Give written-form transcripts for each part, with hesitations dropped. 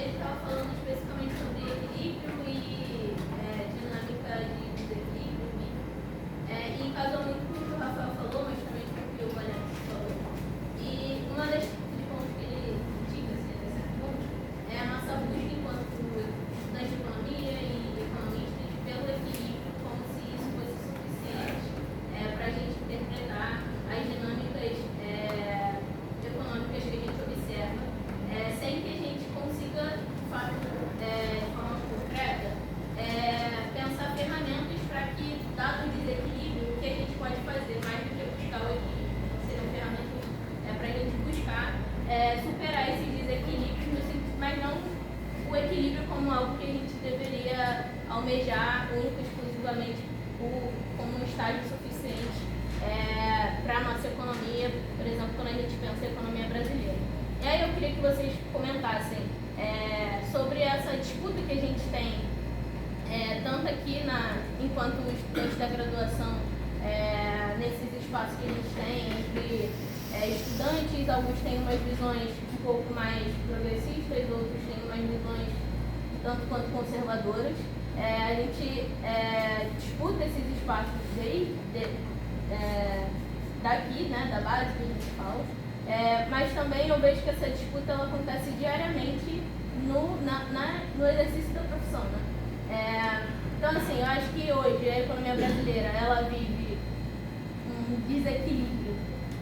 ele estava falando especificamente sobre equilíbrio e dinâmica de desequilíbrio. E casou muito com o que o Rafael falou, mas também com o que o Valério falou. E uma das pontos que ele indica, assim, até certo ponto, é a nossa busca enquanto estudante de economia e economistas pelo equilíbrio, como se isso fosse suficiente para a gente interpretar as dinâmicas econômicas que a gente observa, sem que a gente consiga, de fato, de forma concreta, pensar ferramentas para que, dado o desequilíbrio, o que a gente pode fazer mais do que buscar o equilíbrio. Então, seriam ferramentas para a gente buscar superar esses desequilíbrios, mas não o equilíbrio como algo que a gente deveria almejar única e exclusivamente como um estágio suficiente para a nossa economia, por exemplo, quando a gente pensa em economia brasileira. E aí eu queria que vocês comentassem sobre essa disputa que a gente tem, tanto aqui enquanto estudantes da graduação, nesses espaços que a gente tem entre estudantes. Alguns têm umas visões um pouco mais progressistas, outros têm umas visões tanto quanto conservadoras. A gente disputa esses espaços daqui, né, da base que a gente fala, mas também eu vejo que essa disputa ela acontece diariamente no exercício da profissão, né? Então, assim, eu acho que hoje a economia brasileira ela vive um desequilíbrio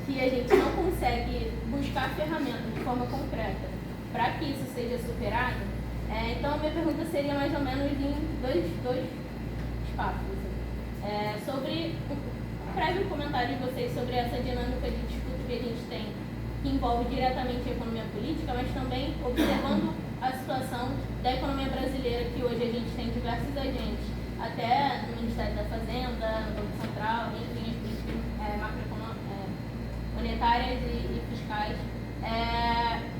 que a gente não consegue buscar ferramentas de forma concreta para que isso seja superado. Então, minha pergunta seria mais ou menos em dois espaços. Sobre um breve comentário de vocês sobre essa dinâmica de disputa que a gente tem, que envolve diretamente a economia política, mas também observando a situação da economia brasileira, que hoje a gente tem diversos agentes, até no Ministério da Fazenda, no Banco Central, enfim, as políticas monetárias e fiscais.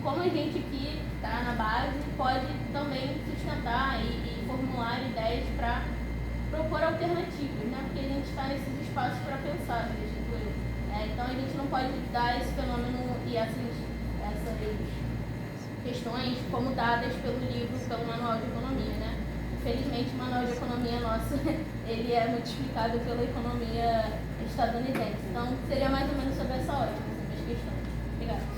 Como a gente aqui está na base pode também sustentar e formular ideias para propor alternativas, né? Porque a gente está nesses espaços para pensar, acredito eu. Então a gente não pode dar esse fenômeno e essas questões como dadas pelo livro, pelo manual de economia, né? Infelizmente o manual de economia nosso ele é multiplicado pela economia estadunidense. Então seria mais ou menos sobre essa ótica, sobre as questões. Obrigada.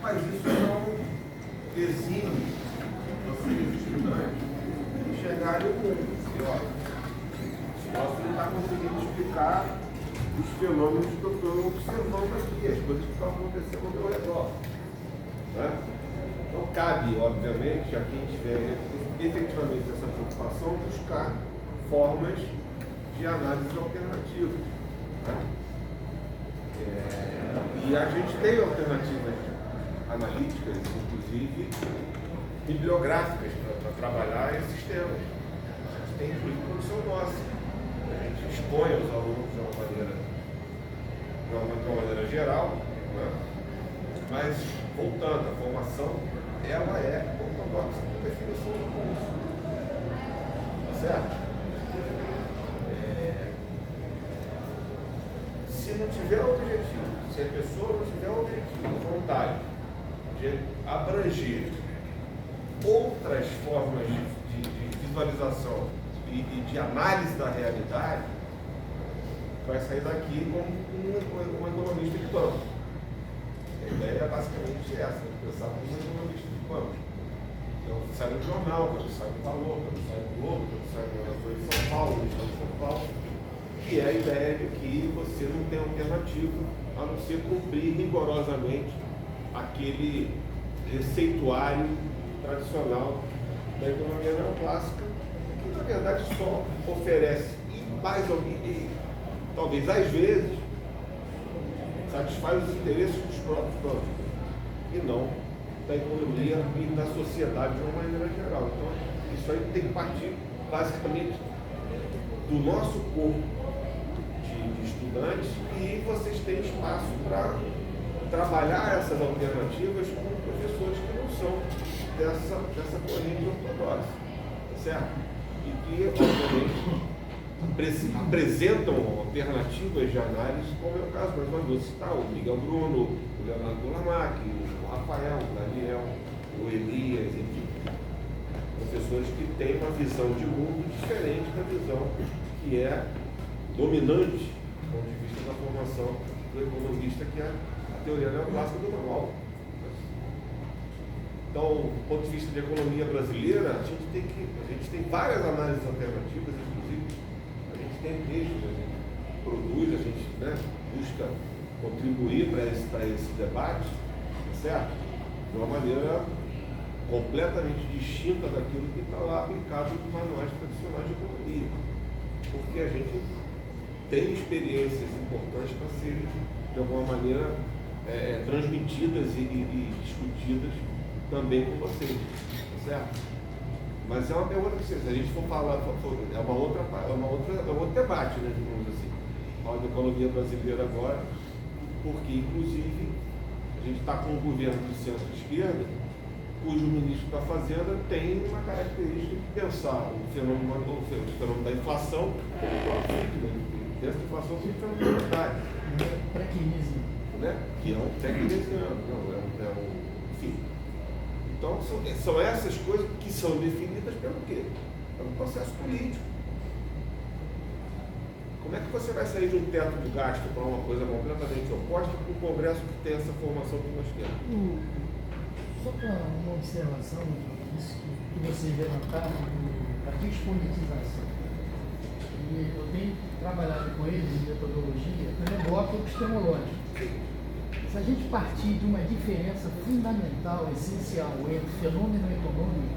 Mas isso não exime vocês, estudantes, de chegarem ao mundo. Posso não estar conseguindo explicar os fenômenos que eu estou observando aqui, as coisas que estão acontecendo ao meu redor. Né? Então cabe, obviamente, a quem tiver efetivamente essa preocupação, buscar formas de análise alternativas. Né? E a gente tem alternativas analíticas, inclusive bibliográficas, para trabalhar esses temas. A gente tem inclusive produção nossa. A gente expõe aos alunos de uma maneira geral, né? Mas, voltando, a formação, ela é ortodoxa por definição do curso. Tá certo? Se não tiver objetivo, se a pessoa não tiver objetivo, vontade de abranger outras formas de visualização e de análise da realidade, vai sair daqui como um economista de banco. A ideia é basicamente essa, pensar como um economista de banco. Então, sai no jornal, quando sai no Valor, quando sai no Globo, quando sai na Folha de São Paulo, no Estado de São Paulo. que é a ideia de que você não tem alternativa a não ser cumprir rigorosamente aquele receituário tradicional da economia neoclássica, que na verdade só oferece, e mais ou menos, e talvez às vezes, satisfaz os interesses dos próprios bancos, e não da economia e da sociedade de uma maneira geral. Então, isso aí tem que partir basicamente do nosso corpo de estudantes, e vocês têm espaço para trabalhar essas alternativas com professores que não são dessa corrente ortodoxa, certo? E que, obviamente, apresentam alternativas de análise, como é o caso, mas nós vamos citar o Miguel Bruno, o Leonardo Lamac, o Rafael, o Daniel, o Elias, enfim, professores que têm uma visão de mundo diferente da visão que é dominante do ponto de vista da formação do economista, que é a teoria neoclássica do manual. Então, do ponto de vista de economia brasileira, a gente tem várias análises alternativas, inclusive a gente tem textos, a gente produz, a gente, né, busca contribuir para esse debate, certo? De uma maneira completamente distinta daquilo que está lá aplicado nos manuais tradicionais de economia, porque a gente tem experiências importantes para serem, de alguma maneira, transmitidas e discutidas também com vocês, certo? Mas é uma pergunta que, se a gente for falar, é um outro debate, né, digamos assim. Falar de economia brasileira agora, porque, inclusive, a gente está com um governo de centro-esquerda, cujo ministro da Fazenda tem uma característica de pensar o fenômeno da inflação como o próprio ciclo, né? Dessa inflação tem fenômeno monetário. Pré-keynesiano. Né? Que é um pré-keynesiano, enfim. Então, são essas coisas que são definidas pelo quê? Pelo processo político. Como é que você vai sair de um teto de gasto para uma coisa completamente oposta para um Congresso que tem essa formação que nós temos? Só para uma observação, isso que vocês levantaram, da despolitização. E eu tenho trabalhado com eles em metodologia pelo bloco epistemológico. Se a gente partir de uma diferença fundamental, essencial, entre fenômeno econômico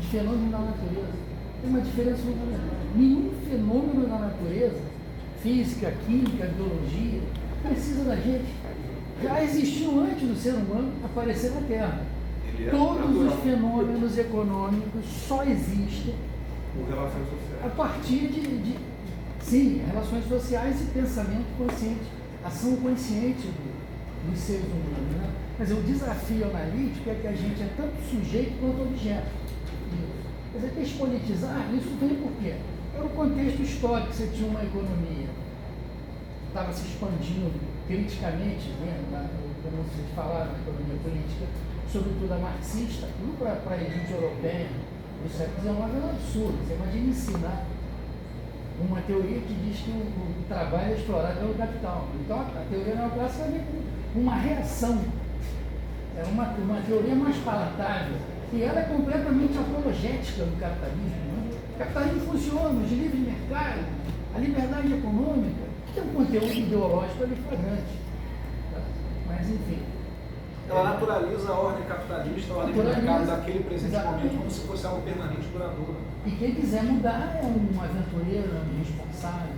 e fenômeno da natureza, tem uma diferença fundamental. Nenhum fenômeno da natureza, física, química, biologia, precisa da gente. Já existiu antes do ser humano aparecer na Terra. Todos os fenômenos econômicos só existem com relações sociais. A partir sim, relações sociais e pensamento consciente, ação consciente dos seres humanos. Né? Mas o desafio analítico é que a gente é tanto sujeito quanto objeto. Quer dizer, despolitizar, isso vem por quê? Era o contexto histórico, você tinha uma economia que estava se expandindo criticamente, né, como vocês falaram, na economia política, sobretudo a marxista, tudo para a elite europeia do século XIX é um absurdo. Você imagina ensinar uma teoria que diz que o trabalho é explorado pelo capital. Então a teoria neoclássica vem com uma reação, é uma teoria mais palatável, e ela é completamente apologética do capitalismo. Né? O capitalismo funciona, os livres de mercado, a liberdade econômica, tem um conteúdo ideológico ali flagrante. Tá? Mas enfim. Ela naturaliza a ordem capitalista, a ordem de mercado daquele presente momento, como se fosse algo permanente, duradouro. E quem quiser mudar é um aventureiro, é um responsável.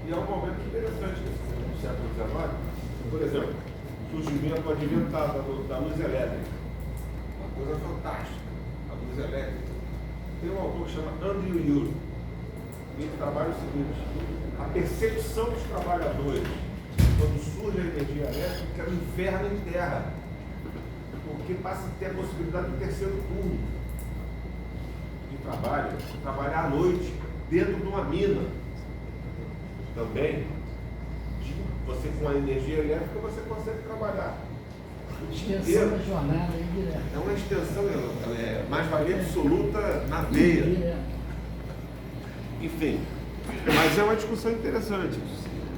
E é um momento interessante no século XIX, por exemplo, o surgimento, o advento da luz elétrica. Uma coisa fantástica, a luz elétrica. Tem um autor que chama Andrew Ure, ele trabalha o seguinte: a percepção dos trabalhadores quando surge a energia elétrica, que é o inferno em terra, porque passa a ter a possibilidade do terceiro turno de trabalho, trabalhar à noite, dentro de uma mina. Também, você com a energia elétrica, você consegue trabalhar o dia Extensão inteiro. da jornada aí direto. É uma extensão, mais-valia absoluta na veia. Enfim, mas é uma discussão interessante.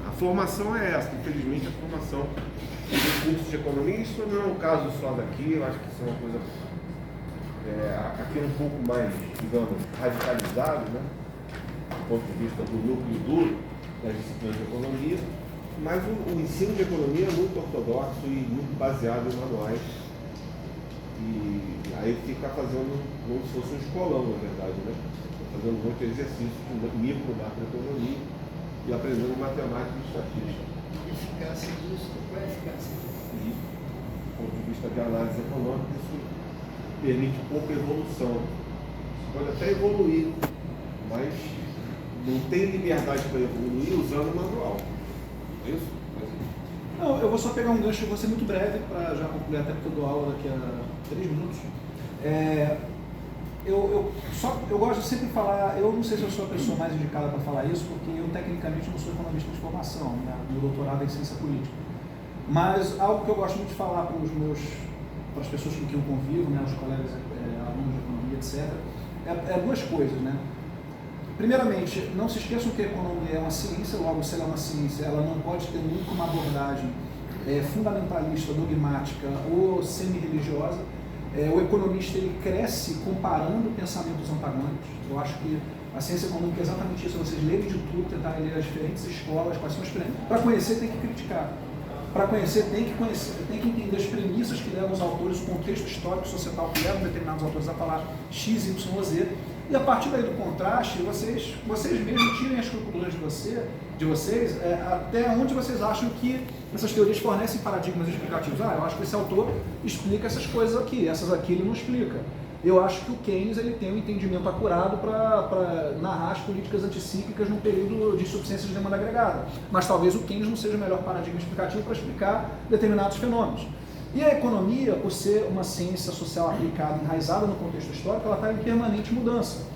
A formação é essa, infelizmente a formação do curso de economia, isso não é um caso só daqui, eu acho que isso é uma coisa aqui um pouco mais, digamos, radicalizado, né? Do ponto de vista do núcleo duro, das disciplinas de economia, mas o ensino de economia é muito ortodoxo e muito baseado em manuais. E aí fica fazendo como se fosse um escolão, na verdade, né? Fazendo muito exercício de micro, macroeconomia e aprendendo matemática e estatística. Eficácia disso, qual é a eficácia? E, do ponto de vista de análise econômica, isso permite pouca evolução. Você pode até evoluir, mas não tem liberdade para evoluir usando o manual. É isso? Não, eu vou só pegar um gancho, vou ser muito breve, para já concluir até porque eu dou aula daqui a 3 minutos. Eu gosto de sempre falar, eu não sei se eu sou a pessoa mais indicada para falar isso, porque eu tecnicamente não sou economista de formação, né? Meu doutorado é em ciência política. Mas algo que eu gosto muito de falar para as pessoas com quem eu convivo, né, os colegas alunos de economia, etc., é duas coisas, né? Primeiramente, não se esqueçam que a economia é uma ciência, logo se ela é uma ciência, ela não pode ter nunca uma abordagem fundamentalista, dogmática ou semi-religiosa. O economista ele cresce comparando pensamentos antagônicos. Eu acho que a ciência econômica é exatamente isso, vocês lerem de tudo, tentarem ler as diferentes escolas, quais são as diferentes. Para conhecer tem que criticar. Para conhecer tem que entender as premissas que levam os autores, o contexto histórico e societal que levam determinados autores a falar X, Y ou Z. E a partir daí do contraste, vocês mesmos tirem as conclusões de vocês até onde vocês acham que essas teorias fornecem paradigmas explicativos. Eu acho que esse autor explica essas coisas aqui, essas aqui ele não explica. Eu acho que o Keynes ele tem um entendimento acurado para narrar as políticas anticíclicas num período de insuficiência de demanda agregada. Mas talvez o Keynes não seja o melhor paradigma explicativo para explicar determinados fenômenos. E a economia, por ser uma ciência social aplicada, enraizada no contexto histórico, ela está em permanente mudança.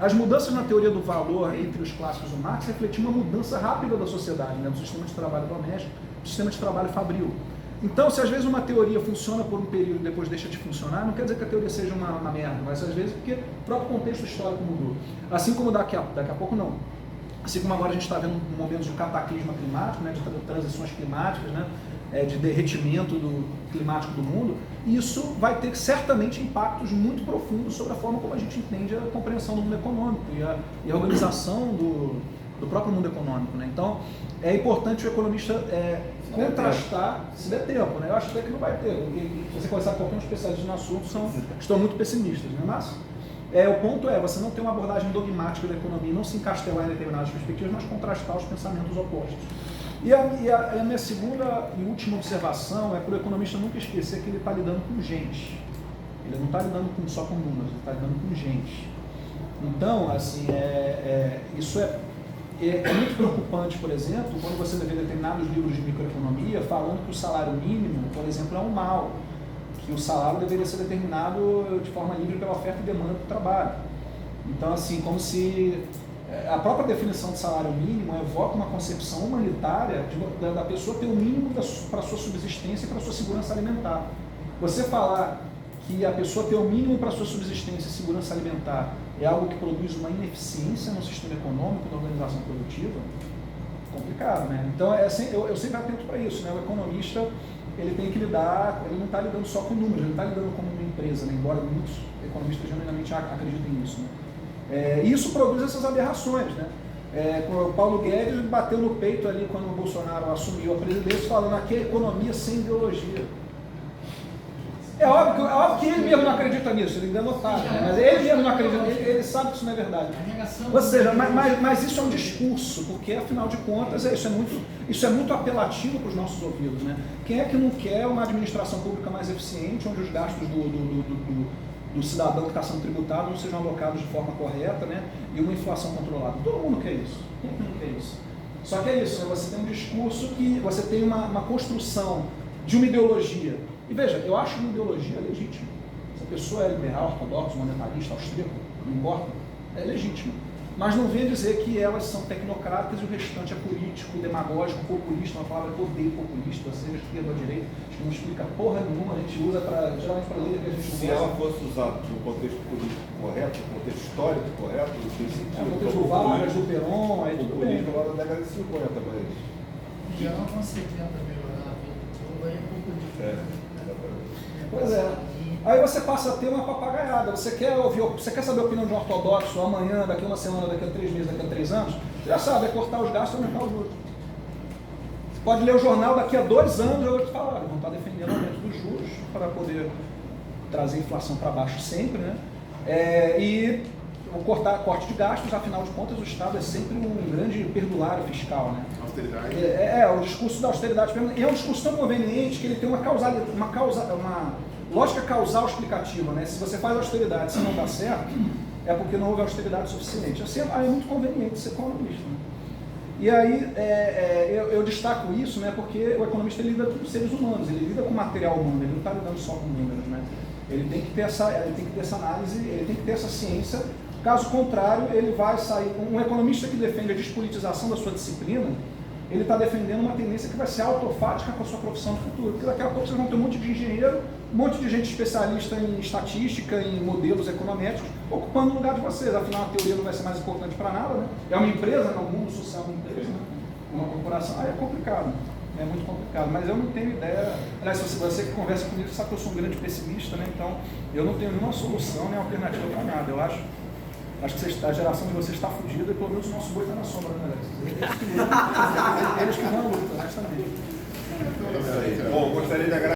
As mudanças na teoria do valor entre os clássicos do Marx refletiam uma mudança rápida da sociedade, né, do sistema de trabalho doméstico, do sistema de trabalho fabril. Então, se às vezes uma teoria funciona por um período e depois deixa de funcionar, não quer dizer que a teoria seja uma merda, mas às vezes porque o próprio contexto histórico mudou. Assim como daqui a pouco não. Assim como agora a gente está vendo um momento de cataclisma climático, né, de transições climáticas, né, de derretimento climático do mundo, isso vai ter certamente impactos muito profundos sobre a forma como a gente entende a compreensão do mundo econômico e a organização do próprio mundo econômico, né? Então, é importante o economista contrastar, se der tempo, né? Eu acho até que não vai ter, porque se você conversar com qualquer um especialista no assunto, estão muito pessimistas, né? Mas o ponto é você não ter uma abordagem dogmática da economia, não se encastelar em determinadas perspectivas, mas contrastar os pensamentos opostos. E a minha segunda e última observação é para o economista nunca esquecer que ele está lidando com gente. Ele não está lidando só com números, ele está lidando com gente. Então, assim, isso é muito preocupante, por exemplo, quando você vê determinados livros de microeconomia falando que o salário mínimo, por exemplo, é um mal, que o salário deveria ser determinado de forma livre pela oferta e demanda do trabalho. Então, assim, como se a própria definição de salário mínimo evoca uma concepção humanitária da pessoa ter o mínimo para a sua subsistência e para a sua segurança alimentar. Você falar que a pessoa ter o mínimo para a sua subsistência e segurança alimentar é algo que produz uma ineficiência no sistema econômico, na organização produtiva, complicado, né? Então, eu sempre atento para isso, né? O economista, ele tem que lidar, ele não está lidando só com números, ele está lidando como uma empresa, né? Embora muitos economistas genuinamente acreditem nisso, né? Isso produz essas aberrações, né? O Paulo Guedes bateu no peito ali quando o Bolsonaro assumiu a presidência, falando aqui a economia sem ideologia. É óbvio que ele mesmo não acredita nisso, ele ainda não sabe, né? Mas ele mesmo não acredita, ele sabe que isso não é verdade. Ou seja, mas isso é um discurso, porque afinal de contas isso é muito apelativo para os nossos ouvidos, né? Quem é que não quer uma administração pública mais eficiente, onde os gastos do cidadão que está sendo tributado não sejam alocados de forma correta, né? E uma inflação controlada? Todo mundo quer isso. Quem é que não quer isso? Só que é isso, né? Você tem um discurso que você tem uma construção de uma ideologia. E veja, eu acho uma ideologia legítima. Se a pessoa é liberal, ortodoxa, monetarista, austríaco, não importa, é legítima. Mas não venha dizer que elas são tecnocráticas e o restante é político, demagógico, populista, uma palavra que eu odeio populista, seja esquerda ou direita, acho que não explica porra nenhuma, a gente usa geralmente para ler que a gente não Se ela fosse usada no contexto político correto, no contexto histórico correto, no sentido no contexto do Vargas, do Peron, aí tudo bem. lá na década de 50, mas... Já não conseguindo melhorar a vida, tudo aí é pouco difícil. Pois é. Aí você passa a ter uma papagaiada. Você quer saber a opinião de um ortodoxo amanhã, daqui a uma semana, daqui a 3 meses, daqui a 3 anos? Você já sabe, é cortar os gastos e aumentar os juros. Você pode ler o jornal daqui a 2 anos, eu vou te falar, eles vão estar defendendo o aumento dos juros para poder trazer a inflação para baixo sempre, né? E o corte de gastos, afinal de contas, o Estado é sempre um grande perdulário fiscal, né? Austeridade. O discurso da austeridade é um discurso tão conveniente que ele tem uma lógica causal explicativa, né? Se você faz austeridade e não dá certo, é porque não houve austeridade suficiente. Assim, é muito conveniente ser economista, né? E aí eu destaco isso, né? Porque o economista lida com seres humanos, ele lida com material humano, ele não está lidando só com números, né? Ele tem que ter essa análise, ele tem que ter essa ciência. Caso contrário, ele vai sair com um economista que defende a despolitização da sua disciplina. Ele está defendendo uma tendência que vai ser autofática com a sua profissão no futuro, porque daqui a pouco vocês vão ter um monte de engenheiro, um monte de gente especialista em estatística, em modelos econométricos, ocupando o lugar de vocês. Afinal, a teoria não vai ser mais importante para nada, né? É uma empresa, né? O mundo social é uma empresa, né? Uma corporação. Aí é complicado, é muito complicado, mas eu não tenho ideia. Aliás, se você que conversa comigo sabe que eu sou um grande pessimista, né? Então eu não tenho nenhuma solução nem alternativa para nada. Eu acho que a geração de vocês está fodida e pelo menos o nosso boi está na sombra, né, Alex? Eles que vão à luta, honestamente. Bom, gostaria de agradecer.